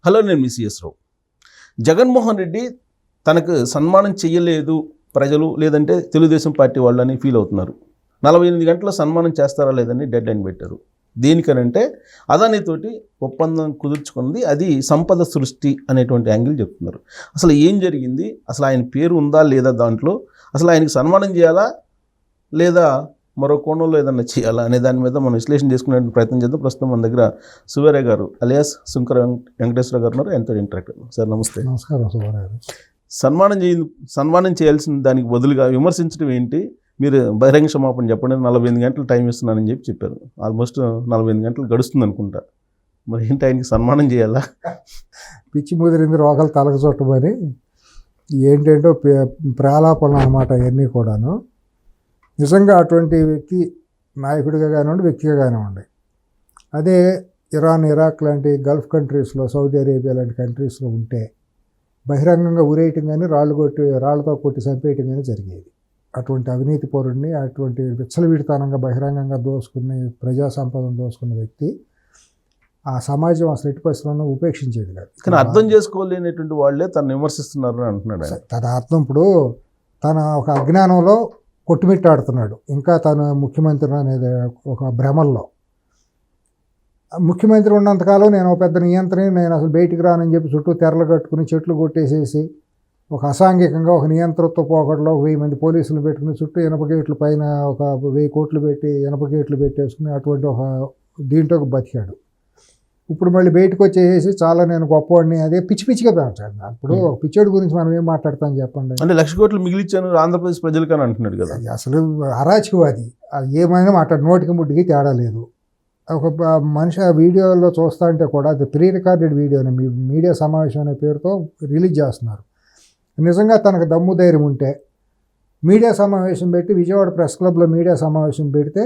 Hello, నేను మీ CS రావు. జగన్మోహన్ రెడ్డి తనకు సన్మానం చేయలేదు ప్రజలు, లేదంటే తెలుగుదేశం పార్టీ వాళ్ళని ఫీల్ అవుతున్నారు. 48 గంటల సన్మానం చేస్తారా లేదని డెడ్ లైన్ పెట్టారు. దేనికనంటే అదానితోటి ఒప్పందం కుదుర్చుకుంది, అది సంపద సృష్టి అనేటువంటి యాంగిల్ చెప్తున్నారు. అసలు ఏం జరిగింది, అసలు ఆయన పేరు ఉందా లేదా దాంట్లో, అసలు ఆయనకి సన్మానం చేయాలా లేదా మరో కోణంలో ఏదన్నా చేయాలా అనే దాని మీద మనం విశ్లేషణ చేసుకునే ప్రయత్నం చేద్దాం. ప్రస్తుతం మన దగ్గర సువీరయ్య గారు అలియాస్ సుంకర వెంకటేశ్వర గారు ఉన్నారు. ఎంతో ఇంటరాక్ట్. సార్ నమస్తే. నమస్కారం సువీరయ్య గారు. సన్మానం చేయాల్సిన దానికి బదులుగా విమర్శించడం ఏంటి, మీరు బహిరంగ క్షమాపణ చెప్పండి, 48 గంటలు టైం ఇస్తున్నానని చెప్పారు. ఆల్మోస్ట్ 48 గంటలు గడుస్తుంది అనుకుంటా. మరి ఏంటి, ఆయనకి సన్మానం చేయాలా? పిచ్చి ముదిరింది రోగాలు తలకు చుట్టమని ఏంటంటో ప్రాలాపనలు అన్నమాట ఇవన్నీ కూడాను. నిజంగా అటువంటి వ్యక్తి నాయకుడిగా కానివ్వండి, వ్యక్తిగా కానివ్వండి, అదే ఇరాన్, ఇరాక్ లాంటి గల్ఫ్ కంట్రీస్లో, సౌదీ అరేబియా లాంటి కంట్రీస్లో ఉంటే బహిరంగంగా ఉరేయటం కానీ రాళ్ళతో కొట్టి చంపేయటం కానీ జరిగేది. అటువంటి అవినీతి పౌరుడిని, అటువంటి విచ్చలవిడితనంగా బహిరంగంగా దోసుకుని ప్రజా సంపదను దోసుకున్న వ్యక్తి ఆ సమాజం అసలు ఎట్టి పరిస్థితుల్లో ఉపేక్షించేది కాదు. కానీ అర్థం చేసుకోలేనటువంటి వాళ్ళే తను విమర్శిస్తున్నారు అంటున్నాడు. తన అర్థం ఇప్పుడు తన ఒక అజ్ఞానంలో కొట్టుమిట్టాడుతున్నాడు. ఇంకా తను ముఖ్యమంత్రి అనేది ఒక భ్రమల్లో. ముఖ్యమంత్రి ఉన్నంతకాలం నేను ఒక పెద్ద నియంత్రణ, నేను అసలు బయటికి రానని చెప్పి చుట్టూ తెరలు కట్టుకుని చెట్లు కొట్టేసేసి ఒక అసాంఘికంగా ఒక నియంత్రణతో పోకడలో 1000 మంది పోలీసులు పెట్టుకుని చుట్టూ ఇనప గేట్ల పైన ఒక 1000 కోట్లు పెట్టి ఇనప గేట్లు పెట్టేసుకుని అటువంటి ఒక దీంట్లో బతికాడు. ఇప్పుడు మళ్ళీ బయటకు వచ్చేసి చాలా నేను గొప్పవాడిని, అదే పిచ్చిగా పెంచాడు. ఇప్పుడు ఒక పిచ్చోడి గురించి మనం ఏం మాట్లాడతాం చెప్పండి. అంటే 1,00,000 కోట్లు మిగిలిచ్చాను ఆంధ్రప్రదేశ్ ప్రజలకని అంటున్నాడు కదా. అసలు అరాచకవాది. అది ఏమైనా మాట్లాడు, నోటికి ముట్టికి తేడా లేదు. ఒక మనిషి ఆ వీడియోలో చూస్తా అంటే కూడా అది ప్రీ రికార్డెడ్ వీడియోని మీడియా సమావేశం అనే పేరుతో రిలీజ్ చేస్తున్నారు. నిజంగా తనకు దమ్ము ధైర్యం ఉంటే మీడియా సమావేశం పెట్టి విజయవాడ ప్రెస్ క్లబ్లో మీడియా సమావేశం పెడితే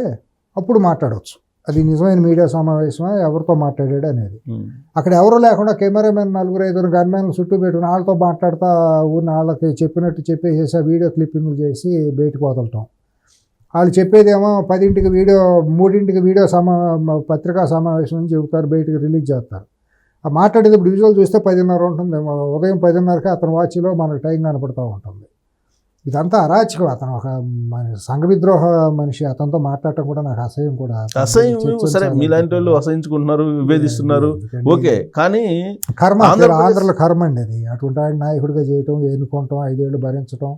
అప్పుడు మాట్లాడవచ్చు. అది నిజమైన మీడియా సమావేశమా, ఎవరితో మాట్లాడాడు అనేది. అక్కడ ఎవరు లేకుండా కెమెరామెన్ 4-5 గన్మెన్లు చుట్టూ పెట్టుకుని వాళ్ళతో మాట్లాడుతూ ఊరిని వాళ్ళకి చెప్పినట్టు చెప్పేసి ఆ వీడియో క్లిప్పింగ్లు చేసి బయటకు వదలటం. వాళ్ళు చెప్పేదేమో 10ంటికి వీడియో, 3ంటికి వీడియో పత్రికా సమావేశం అని చెబుతారు, బయటకు రిలీజ్ చేస్తారు. ఆ మాట్లాడేది ఇప్పుడు విజువల్ చూస్తే 10:30 ఉంటుంది. ఉదయం 10:30కి అతని వాచ్లో మనకు టైం కనపడుతూ ఉంటుంది. ఇదంతా అరాచకం. అతను ఒక సంఘ విద్రోహ మనిషి. అతనితో మాట్లాడటం కూడా నాకు అసహ్యం కూడా. అసహ్యం సరే, మీలాంటి వాళ్ళు అసహించుకుంటున్నారు, విభేదిస్తున్నారు, ఓకే. కానీ కర్మ, ఆంధ్రలో కర్మ అండి అది. అటువంటి ఆయన నాయకుడిగా చేయటం, ఎన్నుకోవటం, 5 ఏళ్ళు భరించడం,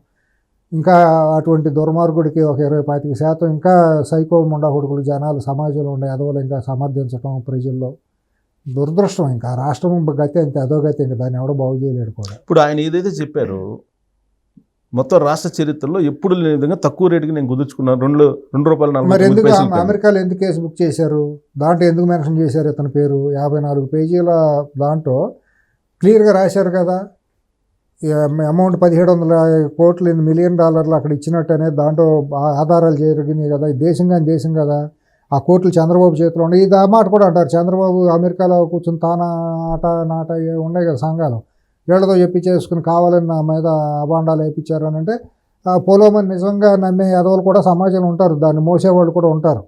ఇంకా అటువంటి దుర్మార్గుడికి ఒక 20-25% ఇంకా సైకో ముండా కొడుకులు జనాలు సమాజంలో ఉండే అదవులు ఇంకా సమర్థించడం ప్రజల్లో దురదృష్టం. ఇంకా రాష్ట్రం గతి అంతే, అదో గతి. ఇంకా దాన్ని ఎవడో బాగు చేయలేడు కూడా. ఇప్పుడు ఆయన ఏదైతే చెప్పారో, మొత్తం రాష్ట్ర చరిత్రలో ఎప్పుడు లేని విధంగా తక్కువ రేటుకి నేను కుదుర్చుకున్నాను, ₹2.40. మరి ఎందుకు అమెరికాలో ఎందుకు కేసు బుక్ చేశారు? దాంట్లో ఎందుకు మెన్షన్ చేశారు ఇతని పేరు? 54 పేజీల దాంట్లో క్లియర్గా రాశారు కదా. అమౌంట్ $1,700 కోట్లు, $1 మిలియన్ అక్కడ ఇచ్చినట్టు అనేది దాంట్లో ఆధారాలు జరిగినాయి కదా. దేశం కానీ దేశం కదా. ఆ కోట్లు చంద్రబాబు చేతిలో ఉన్నాయి. ఇది ఆ మాట కూడా అంటారు. చంద్రబాబు అమెరికాలో కూర్చొని నాట ఉన్నాయి కదా సంఘాలు, వీళ్ళతో చేసుకుని కావాలని నా మీద అబాండాలు వేయించారని అంటే పోలోమని నిజంగా నమ్మే ఎదవలు కూడా సమాజంలో ఉంటారు, దాన్ని మోసేవాళ్ళు కూడా ఉంటారు.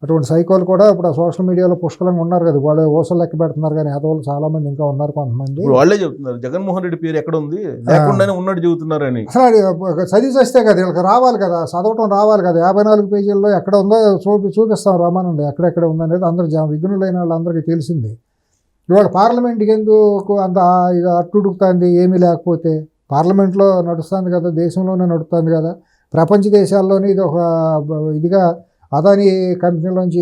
అటువంటి సైకోలు కూడా ఇప్పుడు సోషల్ మీడియాలో పుష్కలంగా ఉన్నారు కదా. వాళ్ళు ఓసలు లెక్క పెడుతున్నారు, కానీ ఎదవలు చాలామంది ఇంకా ఉన్నారు. కొంతమంది వాళ్ళే చెబుతున్నారు జగన్మోహన్ రెడ్డి పేరు ఎక్కడ ఉంది, లేకుండానే ఉన్నట్టు చెబుతున్నారని. అసలు చదివి వస్తే కదా వీళ్ళకి రావాలి కదా, చదవటం రావాలి కదా. 54 పేజీల్లో ఎక్కడ ఉందో చూపిస్తాం రమ్మనండి, ఎక్కడెక్కడ ఉందనేది అందరూ విఘ్నులైన వాళ్ళందరికీ తెలిసింది. ఇవాళ పార్లమెంట్కి ఎందుకు అంత అట్టుడుకుతుంది? ఏమీ లేకపోతే పార్లమెంట్లో నడుస్తుంది కదా, దేశంలోనే నడుస్తుంది కదా. ప్రపంచ దేశాల్లోనే ఇది ఒక ఇదిగా అదాని కంపెనీలోంచి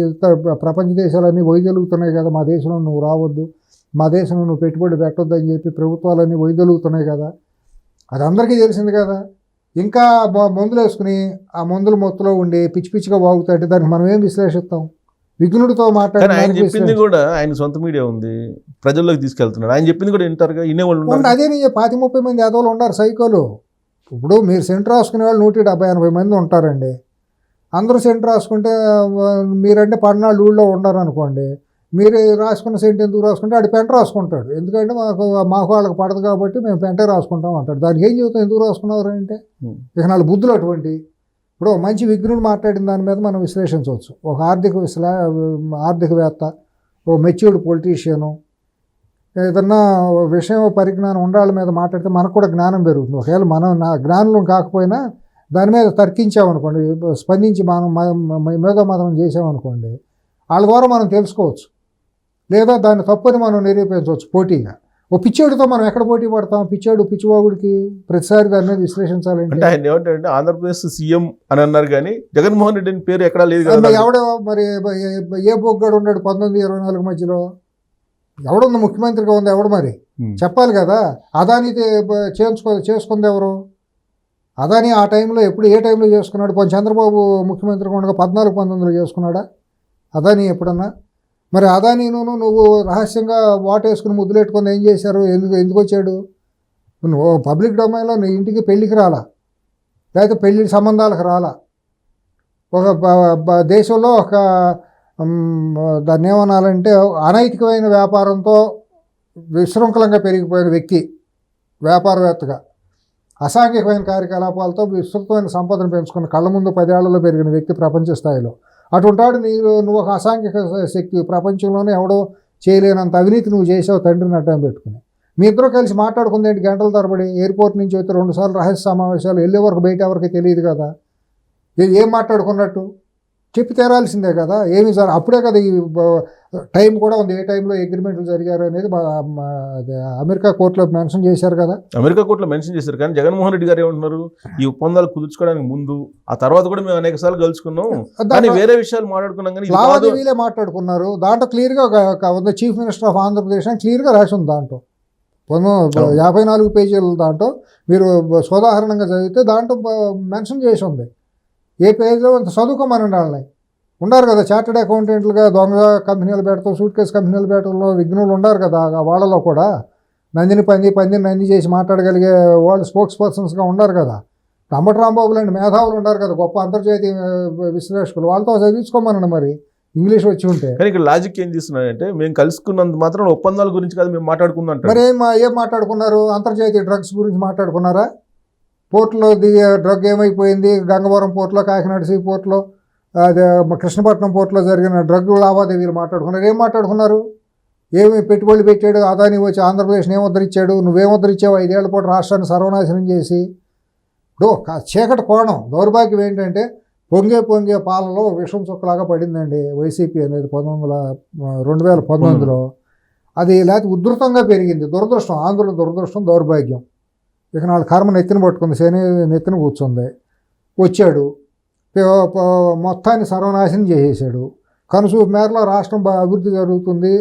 ప్రపంచ దేశాలన్నీ వైదొలుగుతున్నాయి కదా. మా దేశంలో నువ్వు రావద్దు, మా దేశంలో నువ్వు పెట్టుబడి పెట్టొద్దు అని చెప్పి ప్రభుత్వాలన్నీ వైదొలుగుతున్నాయి కదా. అది అందరికీ తెలిసింది కదా. ఇంకా మందులు వేసుకుని ఆ మందుల మొత్తులో ఉండి పిచ్చిగా వాగుతాయంటే దానికి మనం ఏం విశ్లేషిస్తాం? విఘ్నుడితో మాట్లాడి ఆయన చెప్పింది కూడా, ఆయన సొంత మీడియా ఉంది, ప్రజల్లోకి తీసుకెళ్తున్నాడు. ఆయన చెప్పింది కూడా వింటారుగా, వినేవాళ్ళు ఉన్నారు. అదే నేను 25-30 మంది యాదవులు ఉన్నారు సైకోలు. ఇప్పుడు మీరు సెంటర్ రాసుకునే వాళ్ళు 170-80 మంది ఉంటారండి. అందరూ సెంటర్ రాసుకుంటే మీరంటే 14 ఊళ్ళో ఉండరు అనుకోండి. మీరు రాసుకున్న సెంట్ ఎందుకు రాసుకుంటే ఆడు పెంట రాసుకుంటాడు. ఎందుకంటే మాకు వాళ్ళకి పడదు కాబట్టి మేము పెంటే రాసుకుంటాం అంటాడు. దానికి ఏం చెబుతాం, ఎందుకు రాసుకున్నారు అంటే ఇక 4 బుద్ధులు అటువంటి. ఇప్పుడు మంచి విఘ్నుడు మాట్లాడిన దాని మీద మనం విశ్లేషించవచ్చు. ఒక ఆర్థికవేత్త, ఓ మెచ్యూర్డ్ పొలిటీషియను, ఏదన్నా విషయం పరిజ్ఞానం ఉండాళ్ళ మీద మాట్లాడితే మనకు కూడా జ్ఞానం పెరుగుతుంది. ఒకవేళ మనం జ్ఞానం కాకపోయినా దాని మీద తర్కించామనుకోండి, స్పందించి మనం మేధోమథనం చేసామనుకోండి, వాళ్ళ ద్వారా మనం తెలుసుకోవచ్చు, లేదా దాన్ని తప్పని మనం నిరూపించవచ్చు పోటీగా. ఓ పిచ్చోడితో మనం ఎక్కడ పోటీ పడతాం? పిచ్చివాగుడికి ప్రతిసారి దాని మీద విశ్లేషించాలంటే అంటే ఆయన ఏమంటారంటే ఆంధ్రప్రదేశ్ సీఎం అని అన్నారు కానీ జగన్మోహన్ రెడ్డి అని పేరు ఎక్కడా లేదు కదా. ఎవడో మరి ఏ బొగ్గాడు ఉన్నాడు 1924 మధ్యలో? ఎవడుంది ముఖ్యమంత్రిగా ఉంది? ఎవడు మరి చెప్పాలి కదా. అదానితో చేసుకుంది ఎవరు? అదాని ఆ టైంలో ఏ టైంలో చేసుకున్నాడు? పోనీ చంద్రబాబు ముఖ్యమంత్రిగా ఉండగా 14-19లో చేసుకున్నాడా అదాని ఎప్పుడన్నా? మరి అదాని నువ్వు రహస్యంగా వాటేసుకుని ముద్దులెట్టుకొని ఏం చేశారు? ఎందుకు వచ్చాడు? నువ్వు పబ్లిక్ డొమైన్లో నీ ఇంటికి పెళ్ళికి రాలా, లేకపోతే పెళ్లి సంబంధాలకు రాలా. ఒక దేశంలో ఒక దాన్ని ఏమనాలంటే అనైతికమైన వ్యాపారంతో విశృంఖలంగా పెరిగిపోయిన వ్యక్తి, వ్యాపారవేత్తగా అసాంఘికమైన కార్యకలాపాలతో విస్తృతమైన సంపదను పెంచుకున్న కళ్ళ ముందు 10 ఏళ్లలో పెరిగిన వ్యక్తి ప్రపంచ స్థాయిలో. అటుంటాడు నువ్వు ఒక అసాంఘిక శక్తి, ప్రపంచంలోనే ఎవడో చేయలేనంత అవినీతి నువ్వు చేసావు తండ్రిని అడ్డం పెట్టుకుని. మీ ఇద్దరు కలిసి మాట్లాడుకుంది ఏంటి గంటల తరబడి? ఎయిర్పోర్ట్ నుంచి అయితే 2 సార్లు రహస్య సమావేశాలు, వెళ్ళే వరకు బయట ఎవరికి తెలియదు కదా. ఏం మాట్లాడుకున్నట్టు చెప్పి తీరాల్సిందే కదా. ఏమి సార్ అప్పుడే కదా ఈ టైం కూడా ఉంది, ఏ టైంలో అగ్రిమెంట్లు జరిగారు అనేది అమెరికా కోర్టులో మెన్షన్ చేశారు కదా. అమెరికా కోర్టులో మెన్షన్ చేశారు, కానీ జగన్మోహన్ రెడ్డి గారు ఏమంటున్నారు, ఈ ఒప్పందాలు కుదుర్చుకోవడానికి ముందు ఆ తర్వాత కూడా మేము అనేక సార్లు కలుసుకున్నాం, కానీ వేరే విషయాలు మాట్లాడుకున్నాం, కానీ లావాదేవీలే మాట్లాడుకున్నారు. దాంట్లో క్లియర్గా ఉంది, చీఫ్ మినిస్టర్ ఆఫ్ ఆంధ్రప్రదేశ్ అని క్లియర్గా రాసి ఉంది. దాంట్లో 54 పేజీల దాంట్లో మీరు సోదాహరణంగా చదివితే దాంట్లో మెన్షన్ చేసి ఉంది. ఏ పేజ్లో అంత చదువుకోమనండి వాళ్ళని. ఉన్నారు కదా చార్టెడ్ అకౌంటెంట్లుగా దొంగ కంపెనీలు పెడతాం, సూట్ కేసు కంపెనీలు పెట్టడంలో విఘ్నులు ఉన్నారు కదా. వాళ్ళలో కూడా పందిని చేసి మాట్లాడగలిగే వాళ్ళు స్పోక్స్ పర్సన్స్గా ఉన్నారు కదా. అంబటి రాంబాబు లాంటి మేధావులు ఉన్నారు కదా, గొప్ప అంతర్జాతీయ విశ్లేషకులు. వాళ్ళతో చదివించుకోమనండి మరి, ఇంగ్లీష్ వచ్చి ఉంటే. కానీ ఇక్కడ లాజిక్ ఏం చేస్తున్నారంటే, మేము కలుసుకున్నంత మాత్రం ఒప్పందాల గురించి కాదు మేము మాట్లాడుకుందాం. మరి ఏం మాట్లాడుకున్నారు? అంతర్జాతీయ డ్రగ్స్ గురించి మాట్లాడుకున్నారా? పోర్టులో డ్రగ్ ఏమైపోయింది? గంగవరం పోర్టులో, కాకినాడ సీ పోర్టులో, అదే కృష్ణపట్నం పోర్టులో జరిగిన డ్రగ్ లావాదేవీలు మాట్లాడుకున్నారు. ఏం మాట్లాడుకున్నారు? ఏమి పెట్టుబడులు పెట్టాడు అదాని, వచ్చి ఆంధ్రప్రదేశ్ని ఏం ఉద్ధరించాడు? నువ్వేం ఉద్ధరించావు? 5 ఏళ్ల పాటు రాష్ట్రాన్ని సర్వనాశనం చేసి. చీకటి కోణం, దౌర్భాగ్యం ఏంటంటే పొంగే పాలలో విషం చుక్కలాగా పడిందండి వైసీపీ అనేది 2019లో. అది లేకపోతే ఉధృతంగా పెరిగింది. దురదృష్టం, ఆంధ్రుల దురదృష్టం, దౌర్భాగ్యం. ఇక నాలుగు కర్మ నెత్తిన పట్టుకుంది, శని నెత్తిన కూర్చుంది. వచ్చాడు, మొత్తాన్ని సర్వనాశనం చేసేసాడు. కనుసూపు మేరలో రాష్ట్రం అభివృద్ధి జరుగుతుంది,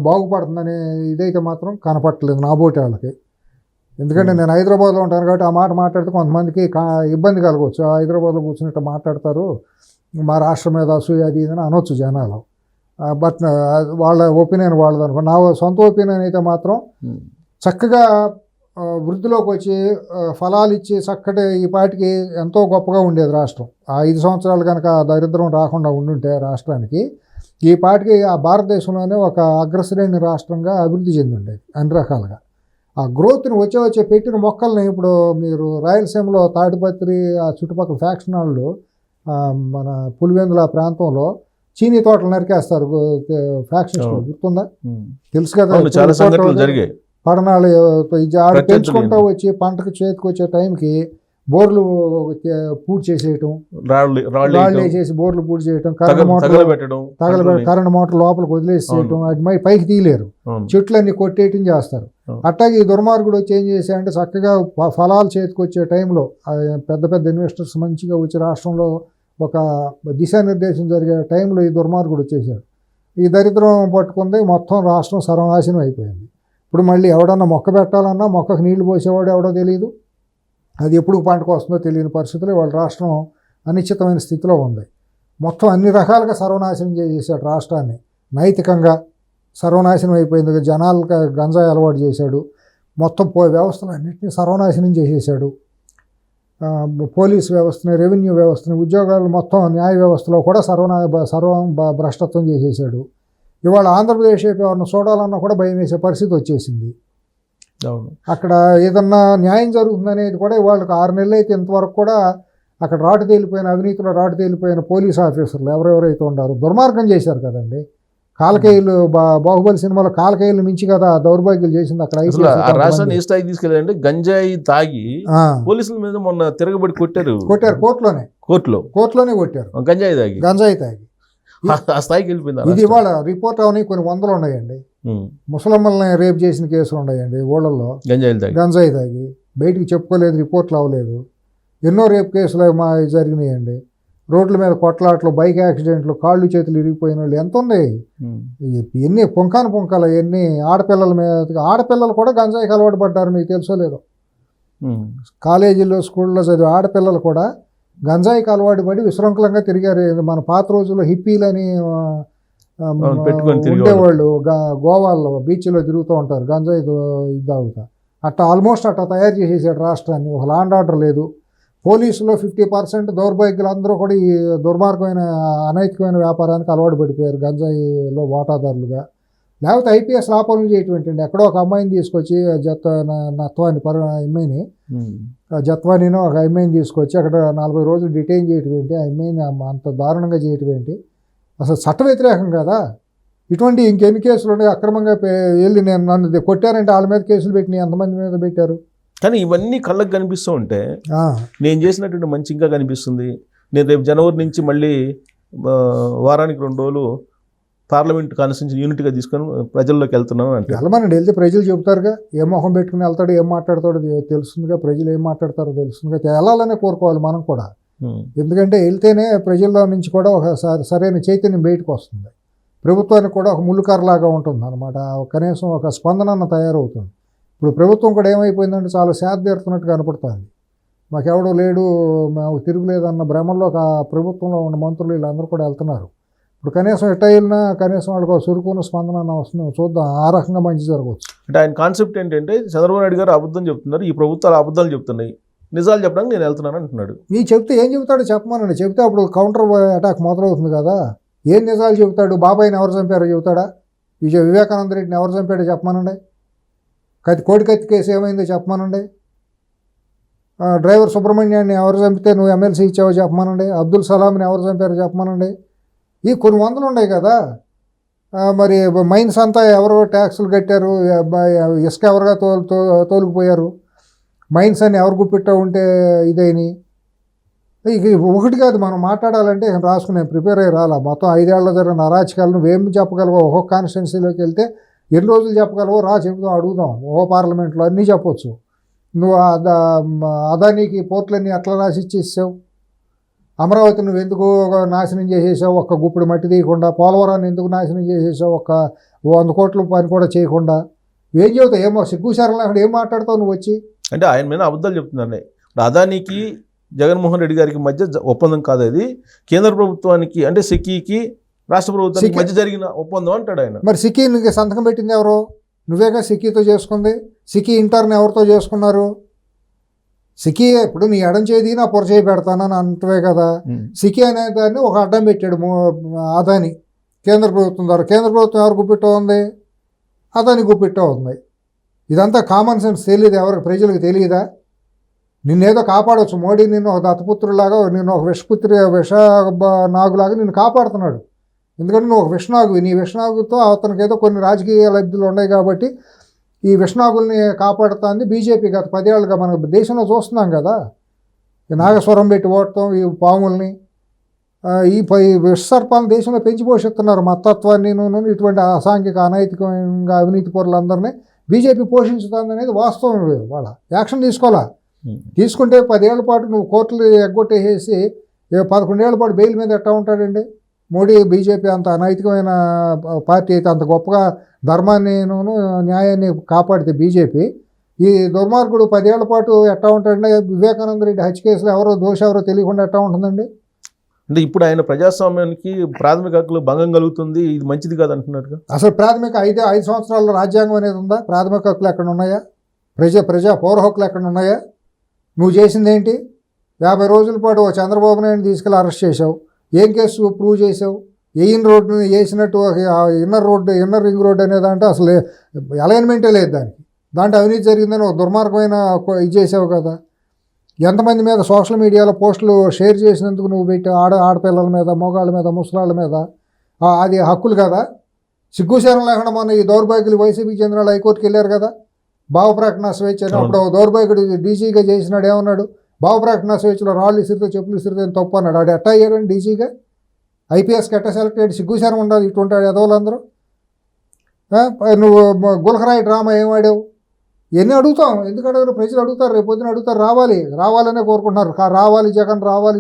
బాగుపడుతుందనే ఇదైతే మాత్రం కనపట్టలేదు నాబోటి వాళ్ళకి. ఎందుకంటే నేను హైదరాబాద్లో ఉంటాను కాబట్టి ఆ మాట మాట్లాడితే కొంతమందికి ఇబ్బంది కలగవచ్చు. హైదరాబాద్లో కూర్చున్నట్టు మాట్లాడతారు, మా రాష్ట్రం మీద అసూయ అది ఇదని అనొచ్చు జనాలు. బట్ వాళ్ళ ఒపీనియన్ వాళ్ళది అనుకో. నా సొంత ఒపీనియన్ అయితే మాత్రం చక్కగా వృద్ధిలోకి వచ్చి ఫలాలు ఇచ్చి చక్కటి ఈ పాటికి ఎంతో గొప్పగా ఉండేది రాష్ట్రం. ఆ 5 సంవత్సరాలు కనుక దరిద్రం రాకుండా ఉండుంటే రాష్ట్రానికి ఈ పాటికి ఆ భారతదేశంలోనే ఒక అగ్రశ్రేణి రాష్ట్రంగా అభివృద్ధి చెంది ఉండేది అన్ని రకాలుగా. ఆ గ్రోత్ని వచ్చే పెట్టిన మొక్కల్ని ఇప్పుడు మీరు రాయలసీమలో తాడిపత్రి ఆ చుట్టుపక్కల ఫ్యాక్షన్ వాళ్ళు మన పులివెందుల ప్రాంతంలో చీనీ తోటలు నరికేస్తారు ఫ్యాక్షన్స్, గుర్తుందా? తెలుసు కదా, చాలా సంఘటనలు జరిగాయి. పడనాళ్ళు పెంచుకుంటూ వచ్చి పంటకు చేతికి వచ్చే టైంకి బోర్లు పూర్తి చేసేయటం, రాళ్ళు వేసేసి బోర్లు పూర్తి చేయటం, కరెంట్ మోటార్ లోపలికి వదిలేసేయటం, అది మరి పైకి తీయలేరు, చెట్లన్నీ కొట్టేయటం చేస్తారు. అట్టాగే ఈ దుర్మార్గుడు వచ్చి ఏం చేశాడంటే చక్కగా ఫలాలు చేతికి వచ్చే టైంలో పెద్ద పెద్ద ఇన్వెస్టర్స్ మంచిగా వచ్చి రాష్ట్రంలో ఒక దిశానిర్దేశం జరిగే టైంలో ఈ దుర్మార్గుడు వచ్చేసాడు. ఈ దరిద్రం పట్టుకుంది, మొత్తం రాష్ట్రం సర్వనాశనం అయిపోయింది. ఇప్పుడు మళ్ళీ ఎవడన్నా మొక్క పెట్టాలన్నా మొక్కకు నీళ్లు పోసేవాడు ఎవడో తెలియదు, అది ఎప్పుడు పంటకు వస్తుందో తెలియని పరిస్థితుల్లో వాళ్ళ రాష్ట్రం అనిశ్చితమైన స్థితిలో ఉంది. మొత్తం అన్ని రకాలుగా సర్వనాశనం చేసేసాడు రాష్ట్రాన్ని. నైతికంగా సర్వనాశనం అయిపోయింది, జనాలకు గంజాయి అలవాటు చేశాడు, మొత్తం వ్యవస్థలు అన్నింటినీ సర్వనాశనం చేసేసాడు. పోలీస్ వ్యవస్థని, రెవెన్యూ వ్యవస్థని, ఉద్యోగాలు మొత్తం న్యాయ వ్యవస్థలో కూడా సర్వం భ్రష్టత్వం చేసేసాడు. ఇవాళ ఆంధ్రప్రదేశ్ ఎవరిని చూడాలన్నా కూడా భయం వేసే పరిస్థితి వచ్చేసింది. అక్కడ ఏదన్నా న్యాయం జరుగుతుందనేది కూడా వాళ్ళకి 6 నెలలు అయితే ఇంతవరకు కూడా అక్కడ అవినీతిలో రాటు తేలిపోయిన పోలీస్ ఆఫీసర్లు ఎవరెవరైతే ఉండారో దుర్మార్గం చేశారు కదండి. కాలకేయులు బాహుబలి సినిమాలో కాలకేయులు మించి కదా దౌర్భాగ్యాలు చేసింది అక్కడ అసలు IPS ఆ కొంతమంది. రాష్ట్రాన్ని ఏ స్థాయికి తీసుకెళ్ళారంటే గంజాయి తాగి ఆ, పోలీసుల మీద మొన్న తిరగబడి కొట్టారు కొట్టారు కోర్టులోనే కొట్టారు గంజాయి తాగి గంజాయి తాగి. ఆ స్థాయికి వెళ్ళిపోయింది ఆ ఇది రాష్ట్రం. ఇవాళ రిపోర్ట్ అవని కొన్ని వందలు ఉన్నాయండి. ఉమ్. ముసలమ్మల్ని రేప్ చేసిన కేసులు ఉన్నాయండి ఊళ్ళల్లో, గంజాయిలు తాగి గంజాయి తాగి బయటికి చెప్పుకోలేదు, రిపోర్ట్లు అవ్వలేదు. ఎన్నో రేప్ కేసులు జరిగినాయండి. రోడ్ల మీద కొట్లాట్లు, బైక్ యాక్సిడెంట్లు, కాళ్ళు చేతులు ఇరిగిపోయిన వాళ్ళు ఎంత ఉన్నాయి. ఉమ్. ఎన్ని పుంకాలు ఎన్ని ఆడపిల్లల మీద, ఆడపిల్లలు కూడా గంజాయికి అలవాటు పడ్డారు, మీకు తెలుసో లేదో. ఉమ్. కాలేజీల్లో స్కూల్లో చదివే ఆడపిల్లలు కూడా గంజాయికి అలవాటు పడి విశృంఖలంగా తిరిగారు. మన పాత రోజుల్లో హిప్పీలని పెట్టుకొని తిరిగేవాళ్ళు. ఉండేవాళ్ళు, గోవాల్లో బీచ్లో తిరుగుతూ ఉంటారు గంజాయి ఇది తాగుతా. అట్లా ఆల్మోస్ట్ అట్లా తయారు చేసేసాడు రాష్ట్రాన్ని. ఒక లాండ్ ఆర్డర్ లేదు. పోలీసులో 50% దౌర్భాగ్యులు అందరూ కూడా ఈ దుర్మార్గమైన అనైతికమైన వ్యాపారానికి అలవాటు పడిపోయారు, గంజాయిలో వాటాదారులుగా. లేకపోతే IPS లాపనలు చేయటం. ఎక్కడో ఒక అమ్మాయిని తీసుకొచ్చి నత్వాని అమ్మాయిని, ఉమ్. జత్వానీనో ఒక అమ్మాయిని తీసుకొచ్చి అక్కడ 40 రోజులు డిటైన్ చేయటం ఏంటి, ఆ అమ్మాయిని అంత దారుణంగా చేయటం ఏంటి? అసలు చట్ట వ్యతిరేకం కదా. ఇటువంటి ఇంకెన్ని కేసులు ఉన్నాయి అక్రమంగా వెళ్ళి నన్ను కొట్టారంటే వాళ్ళ మీద కేసులు పెట్టి ఎంతమంది మీద పెట్టారు. కానీ ఇవన్నీ కళ్ళకు కనిపిస్తూ ఉంటే ఆ, నేను చేసినటువంటి మంచి ఇంకా కనిపిస్తుంది. నేను రేపు జనవరి నుంచి మళ్ళీ వారానికి 2 రోజులు పార్లమెంట్ కాన్స్టిట్యూన్సీ యూనిట్గా తీసుకొని ప్రజల్లోకి వెళ్తున్నాను అంటే వెళ్ళమనండి, వెళ్తే ప్రజలు చెబుతారుగా. ఏ మొహం పెట్టుకుని వెళ్తాడు, ఏం మాట్లాడతాడో తెలుస్తుందిగా. ప్రజలు ఏం మాట్లాడతారో తెలుస్తుందిగా. వెళ్ళాలనే కోరుకోవాలి మనం కూడా. ఎందుకంటే వెళ్తేనే ప్రజల్లో నుంచి కూడా ఒక సరైన చైతన్యం బయటకు వస్తుంది. ప్రభుత్వానికి కూడా ఒక ముళ్ళుకారలాగా ఉంటుంది అనమాట. కనీసం ఒక స్పందన తయారవుతుంది. ఇప్పుడు ప్రభుత్వం కూడా ఏమైపోయిందంటే చాలా సేద తీరుతున్నట్టు కనపడుతుంది. మాకెవడో లేడు, మాకు తిరుగులేదన్న భ్రమంలో ప్రభుత్వంలో ఉన్న మంత్రులు వీళ్ళందరూ కూడా వెళ్తున్నారు. ఇప్పుడు కనీసం ఎట్ట వెళ్ళినా కనీసం వాళ్ళకి ఒక చురుకున్న స్పందన వస్తుంది. చూద్దాం, ఆ రకంగా మంచి జరగవచ్చు. అంటే ఆయన కాన్సెప్ట్ ఏంటంటే చంద్రబాబు నాయుడు గారు అబద్ధం చెప్తున్నారు, ఈ ప్రభుత్వాలు అబద్ధాలు చెప్తున్నాయి, నిజాలు చెప్పడానికి నేను వెళ్తున్నాను అంటున్నాడు. నీ చెప్తే ఏం చెబుతాడో చెప్పమనండి. చెప్తే అప్పుడు కౌంటర్ అటాక్ మొదలవుతుంది కదా. ఏం నిజాలు చెబుతాడు? బాబాయిని ఎవరు చంపారో చెబుతాడా? వివేకానంద రెడ్డిని ఎవరు చంపాడో చెప్పమనండి. కోడికత్తి కేసు ఏమైందో చెప్పమనండి. డ్రైవర్ సుబ్రహ్మణ్యాన్ని ఎవరు చంపితే నువ్వు ఎమ్మెల్సీ ఇచ్చావో చెప్పమనండి. అబ్దుల్ సలాంని ఎవరు చంపారో చెప్పమనండి. ఈ కొన్ని వందలు ఉన్నాయి కదా. మరి మైన్స్ అంతా ఎవరు ట్యాక్సులు కట్టారు, ఇసుక ఎవరుగా తోలుకుపోయారు, మైన్స్ అని ఎవరు గుప్పిట్టా ఉంటే ఇదేని. ఇక ఒకటి కాదు, మనం మాట్లాడాలంటే రాసుకునే ప్రిపేర్ అయ్యి రాలా. మొత్తం 5 ఏళ్ల జరిగిన అరాచకాలు నువ్వేం చెప్పగలవో, ఒక్కొక్క కాన్స్టిట్యున్సీలోకి వెళ్తే ఎన్ని రోజులు చెప్పగలవో చెబుదాం, అడుగుదాం. పార్లమెంట్లో అన్నీ చెప్పొచ్చు. నువ్వు అదానికి పోర్టులన్నీ ఎట్లా రాసి ఇచ్చేసావు? అమరావతి నువ్వు ఎందుకు నాశనం చేసేసావు ఒక్క గుప్పుడు మట్టి తీయకుండా? పోలవరాన్ని ఎందుకు నాశనం చేసేసావు 100 కోట్ల పని కూడా చేయకుండా? ఏం చెబుతావు? ఏమో సిగ్గుశారం అక్కడ ఏం మాట్లాడతావు నువ్వు వచ్చి? అంటే ఆయన మీద అబద్ధాలు చెప్తున్నాను. అదానికి జగన్మోహన్ రెడ్డి గారికి మధ్య ఒప్పందం కాదు అది, కేంద్ర ప్రభుత్వానికి అంటే సిక్కీకి రాష్ట్ర ప్రభుత్వానికి మధ్య జరిగిన ఒప్పందం అంటాడు ఆయన. మరి సిక్కీకి సంతకం పెట్టింది ఎవరు? నువ్వేగా సిక్కీతో చేసుకుంది. సిక్కీ ఇంటర్ని ఎవరితో చేసుకున్నారు? సిక్కీ ఇప్పుడు నీ ఎడం చేది నా పొర చేయి పెడతానని అంటవే కదా. సిక్కీ అనే దాన్ని ఒక అడ్డం పెట్టాడు అదాని కేంద్ర ప్రభుత్వం ద్వారా. కేంద్ర ప్రభుత్వం ఎవరు గుప్పిట్టో ఉంది? అదాని గుప్పిట్టో ఉంది. ఇదంతా కామన్ సెన్స్ తెలియదు ఎవరికి, ప్రజలకు తెలియదా? నిన్నేదో కాపాడవచ్చు. మోడీ నిన్ను ఒక దత్తపుత్రులాగా, నిన్ను ఒక విష నాగులాగా నిన్ను కాపాడుతున్నాడు. ఎందుకంటే నువ్వు ఒక విషనాగువి. నీ విషనాగుతో అతనికి ఏదో కొన్ని రాజకీయ లబ్ధులు ఉన్నాయి కాబట్టి ఈ విషనాగుల్ని కాపాడుతుంది బీజేపీ. గత 10 ఏళ్ళుగా మన దేశంలో చూస్తున్నాం కదా. ఈ నాగస్వరం పెట్టి ఓడటం, ఈ పాముల్ని, ఈ విషసర్పాలను దేశంలో పెంచి పోషిస్తున్నారు. మతత్వాన్ని ఇటువంటి అసాంఘిక అనైతికంగా అవినీతి పరులందరినీ బీజేపీ పోషించుతుంది అనేది వాస్తవం. వాళ్ళ యాక్షన్ తీసుకోవాలా. తీసుకుంటే 10 ఏళ్ల పాటు నువ్వు కోర్టులు ఎగ్గొట్టేసేసి 11 ఏళ్ల పాటు బెయిల్ మీద ఎట్టా ఉంటాడండి? మోడీ బీజేపీ అంత అనైతికమైన పార్టీ అయితే, అంత గొప్పగా ధర్మాన్ని న్యాయాన్ని కాపాడితే బీజేపీ, ఈ దుర్మార్గుడు 10 ఏళ్ల పాటు ఎట్టా ఉంటాడండి? వివేకానంద రెడ్డి హత్య కేసులో ఎవరో ఎవరో తెలియకుండా ఎట్టా ఉంటుందండి? అంటే ఇప్పుడు ఆయన ప్రజాస్వామ్యానికి ప్రాథమిక హక్కులు భంగం కలుగుతుంది, ఇది మంచిది కాదు అంటున్నట్టుగా. అసలు ప్రాథమిక 5 సంవత్సరాల్లో రాజ్యాంగం అనేది ఉందా? ప్రాథమిక హక్కులు ఎక్కడ ఉన్నాయా? పౌర హక్కులు ఎక్కడ ఉన్నాయా? నువ్వు చేసింది ఏంటి? 50 రోజుల పాటు చంద్రబాబు నాయుడు తీసుకెళ్ళి అరెస్ట్ చేసావు. ఏం కేసు ప్రూవ్ చేసావు? ఎయిన్ రోడ్డుని వేసినట్టు ఇన్నర్ రింగ్ రోడ్ అనేదంటే అసలు అలైన్మెంటే లేదు దానికి. దాంట్లో అవినీతి జరిగిందని ఒక దుర్మార్గమైన ఇది చేసావు కదా. ఎంతమంది మీద సోషల్ మీడియాలో పోస్టులు షేర్ చేసినందుకు నువ్వు పెట్టి ఆడపిల్లల మీద, మగవాళ్ళ మీద, ముసలాళ్ళ మీద, అది హక్కులు కదా. సిగ్గుశరం లేకుండా మొన్న ఈ దౌర్భాగ్యులు వైసీపీకి చెందిన వాళ్ళు హైకోర్టుకి వెళ్ళారు కదా, భావప్రకటన స్వేచ్ఛ అని. అప్పుడు దౌర్భాగ్యుడు డీజీగా చేసినాడు, ఏమన్నాడు, భావప్రకటన స్వేచ్ఛలో రాళ్ళు ఇసిరితో చెప్పులు ఇసిరితో తప్పు అన్నాడు. ఆడు ఎట్టా అయ్యారండి డీజీగా? ఐపీఎస్కి ఎట్టా సెలెక్ట్ అయ్యాడు? సిగ్గుశరం ఉండాలి ఇటుంటాడు ఎదవలందరూ. నువ్వు గులకరాయి డ్రామా ఏం ఆడావు? ఎన్ని అడుగుతాం, ఎందుకు అడగరు? ప్రజలు అడుగుతారు, రేపు పొద్దున అడుగుతారు, రావాలనే కోరుకుంటున్నారు. రావాలి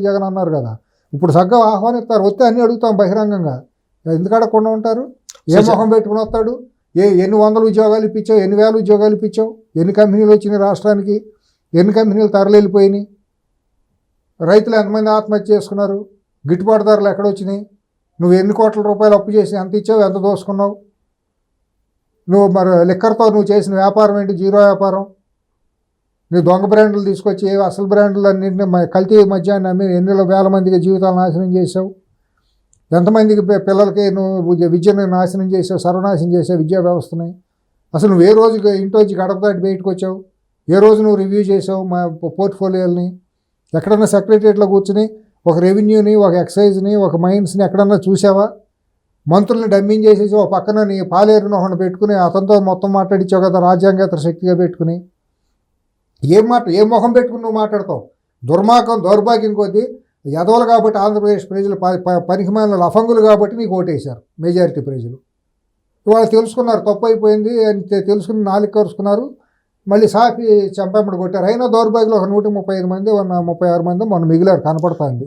జగన్ అన్నారు కదా, ఇప్పుడు సగ్గా ఆహ్వానిస్తారు, వస్తే అన్నీ అడుగుతాం బహిరంగంగా. ఎందుకు అడగకుండా ఉంటారు? ఏ మొహం పెట్టుకుని వస్తాడు? ఎన్ని వందల ఉద్యోగాలు ఇప్పించావు, ఎన్ని వేల ఉద్యోగాలు ఇప్పించావు, ఎన్ని కంపెనీలు వచ్చినాయి రాష్ట్రానికి, ఎన్ని కంపెనీలు తరలిపోయినాయి, రైతులు ఎంతమంది ఆత్మహత్య చేసుకున్నారు, గిట్టుబాటు ధరలు ఎక్కడొచ్చినాయి, నువ్వు ఎన్ని కోట్ల రూపాయలు అప్పు చేసి ఎంత ఇచ్చావు, ఎంత దోసుకున్నావు, నువ్వు మరి లిక్కర్తో నువ్వు చేసిన వ్యాపారం ఏంటి, జీరో వ్యాపారం. నీ దొంగ బ్రాండ్లు తీసుకొచ్చి అసలు బ్రాండ్లు అన్నింటినీ కల్తీ మద్యాన్ని అమ్మి ఎన్ని వేల మందికి జీవితాలు నాశనం చేసావు, ఎంతమందికి పిల్లలకి నువ్వు విద్యను నాశనం చేసావు, సర్వనాశనం చేసావు విద్యా వ్యవస్థని. అసలు నువ్వు ఏ రోజు ఇంట్లోంచి గడప దాటి బయటకు వచ్చావు, ఏ రోజు నువ్వు రివ్యూ చేసావు మా పోర్ట్ఫోలియోని? ఎక్కడన్నా సెక్రటరియట్లో కూర్చుని ఒక రెవెన్యూని, ఒక ఎక్సైజ్ని, ఒక మైన్స్ని ఎక్కడన్నా చూసావా? మంత్రుల్ని డమ్మింగ్ చేసేసి ఒక పక్కన నీ పాలేరుని ఒకటి పెట్టుకుని అతనితో మొత్తం మాట్లాడించావు కదా, రాజ్యాంగేతర శక్తిగా పెట్టుకుని. ఏ మొహం పెట్టుకుని నువ్వు మాట్లాడతావు? దౌర్భాగ్యం కొద్దీ ఎదవలు కాబట్టి ఆంధ్రప్రదేశ్ ప్రజలు పనికిమాలిన లఫంగులు కాబట్టి నీకు ఓటేశారు మెజారిటీ ప్రజలు. వాళ్ళు తెలుసుకున్నారు తప్పు అయిపోయింది అని తెలుసుకుని నాలుగు కరుచుకున్నారు, మళ్ళీ సాపి చెంపెమ్మడి కొట్టారు. అయినా దౌర్భాగ్యులు ఒక 135 మంది 36 మంది మొన్న మిగిలారు కనపడుతుంది.